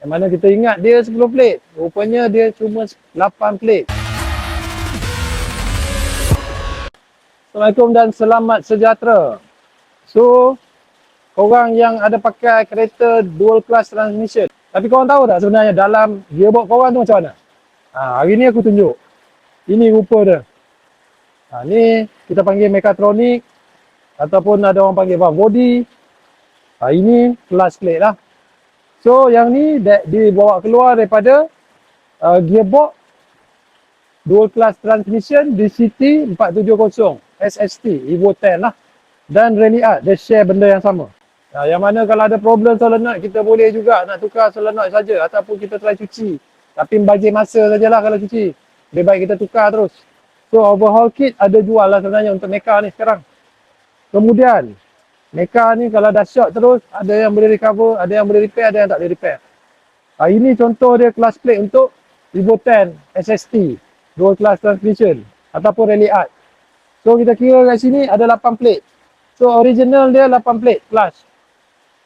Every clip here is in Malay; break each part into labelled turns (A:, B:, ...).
A: Yang mana kita ingat dia 10 plate. Rupanya dia cuma 8 plate. Assalamualaikum dan selamat sejahtera. So, korang yang ada pakai kereta dual class transmission. Tapi korang tahu tak sebenarnya dalam gearbox korang tu macam mana? Hari ni aku tunjuk. Ini rupa dia. Ni kita panggil mechatronic ataupun ada orang panggil valve body. Ini clutch plate lah. So yang ni dibawa keluar daripada gearbox dual class transmission DCT 470 SST Evo 10 lah. Dan Rally Art dia share benda yang sama. Yang mana kalau ada problem solenoid kita boleh juga nak tukar solenoid saja ataupun kita try cuci. Tapi membazir masa sajalah kalau cuci. Lebih baik kita tukar terus. So overhaul kit ada jual lah sebenarnya untuk mecha ni sekarang. Kemudian mecha ni kalau dah short terus, ada yang boleh recover, ada yang boleh repair, ada yang tak boleh repair. Ini contoh dia clutch plate untuk Evo 10 SST, dual class transmission ataupun Rally Art. So kita kira kat sini ada 8 plate. So original dia 8 plate clutch.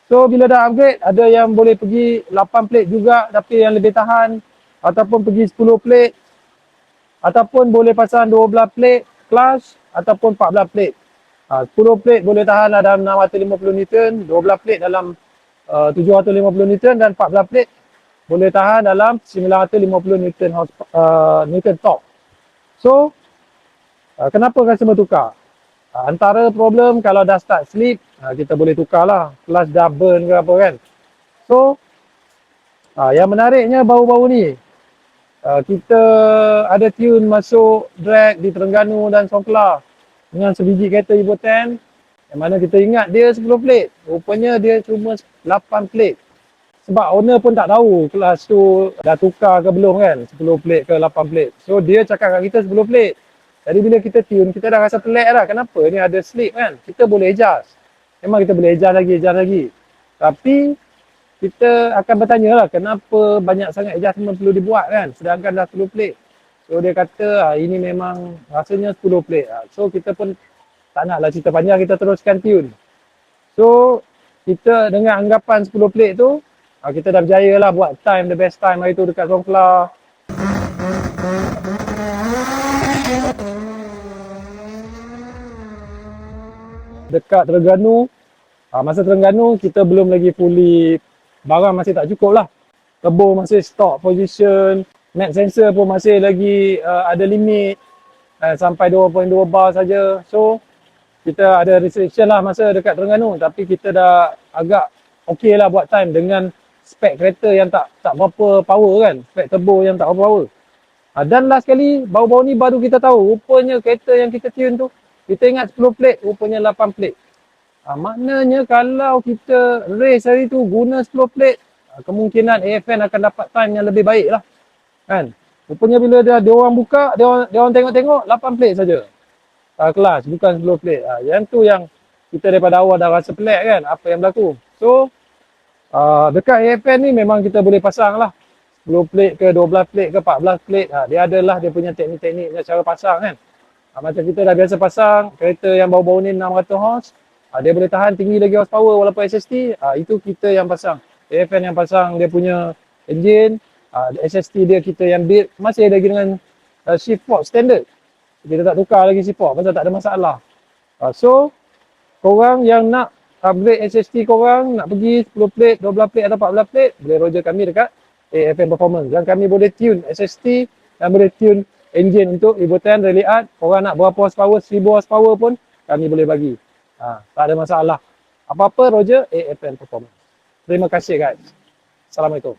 A: So bila dah upgrade, ada yang boleh pergi 8 plate juga tapi yang lebih tahan. Ataupun pergi 10 plate. Ataupun boleh pasang 12 plate clutch ataupun 14 plate. 10 plate boleh tahan dalam 650 Newton, 12 plate dalam 750 Newton dan 14 plate boleh tahan dalam 950 Newton torque. So, kenapa customer tukar? Antara problem kalau dah start slip, kita boleh tukar lah. Clutch dah burn ke apa kan. So, yang menariknya baru-baru ni, kita ada tune masuk drag di Terengganu dan Songkla dengan sebiji kereta Evo 10 yang mana kita ingat dia 10 plate. Rupanya dia cuma 8 plate. Sebab owner pun tak tahu kelas tu dah tukar ke belum kan, 10 plate ke 8 plate. So dia cakap kat kita 10 plate. Jadi bila kita tune, kita dah rasa pelik dah. Kenapa ni ada slip kan? Kita boleh adjust. Memang kita boleh adjust lagi. Tapi kita akan bertanya lah kenapa banyak sangat adjustment perlu dibuat kan, sedangkan dah 10 plate. So dia kata ini memang rasanya 10 plate. So kita pun tak naklah cerita panjang, kita teruskan tune. So kita dengan anggapan 10 plate tu, kita dah berjaya lah buat time, the best time hari tu dekat Songkla. Dekat Terengganu, masa Terengganu kita belum lagi fully, barang masih tak cukup lah. Turbo masih stock position, net sensor pun masih lagi ada limit sampai 2.2 bar saja. So kita ada restriction lah masa dekat Terengganu, tapi kita dah agak okey lah buat time dengan spek kereta yang tak berapa power kan, spek turbo yang tak berapa power. Dan last kali baru-baru ni baru kita tahu rupanya kereta yang kita tune tu, kita ingat 10 plate, rupanya 8 plate. Maknanya kalau kita race hari tu guna 10 plate, kemungkinan AFN akan dapat time yang lebih baik lah kan. Rupanya bila dia orang buka, dia orang tengok-tengok 8 plate saja. Kelas bukan 10 plate. Yang tu yang kita daripada awal dah rasa pelik kan apa yang berlaku. So dekat AFN ni memang kita boleh pasang lah 10 plate ke 12 plate ke 14 plate. Dia adalah dia punya teknik-tekniknya cara pasang kan. Macam kita dah biasa pasang kereta yang baru-baru ni 600 horse, dia boleh tahan tinggi lagi horsepower walaupun SST, itu kita yang pasang. AFN yang pasang dia punya engine, SST dia kita yang build, masih lagi dengan shift fork standard. Kita tak tukar lagi shift fork pasal tak ada masalah. So korang yang nak upgrade SST korang, nak pergi 10 plate, 12 plate atau 14 plate, boleh roger kami dekat AFN Performance. Dan kami boleh tune SST dan boleh tune engine untuk Evo 10 Rally Art. Korang nak berapa horsepower, 1000 horsepower pun kami boleh bagi. Tak ada masalah. Apa-apa roger AFN Performance. Terima kasih guys. Assalamualaikum.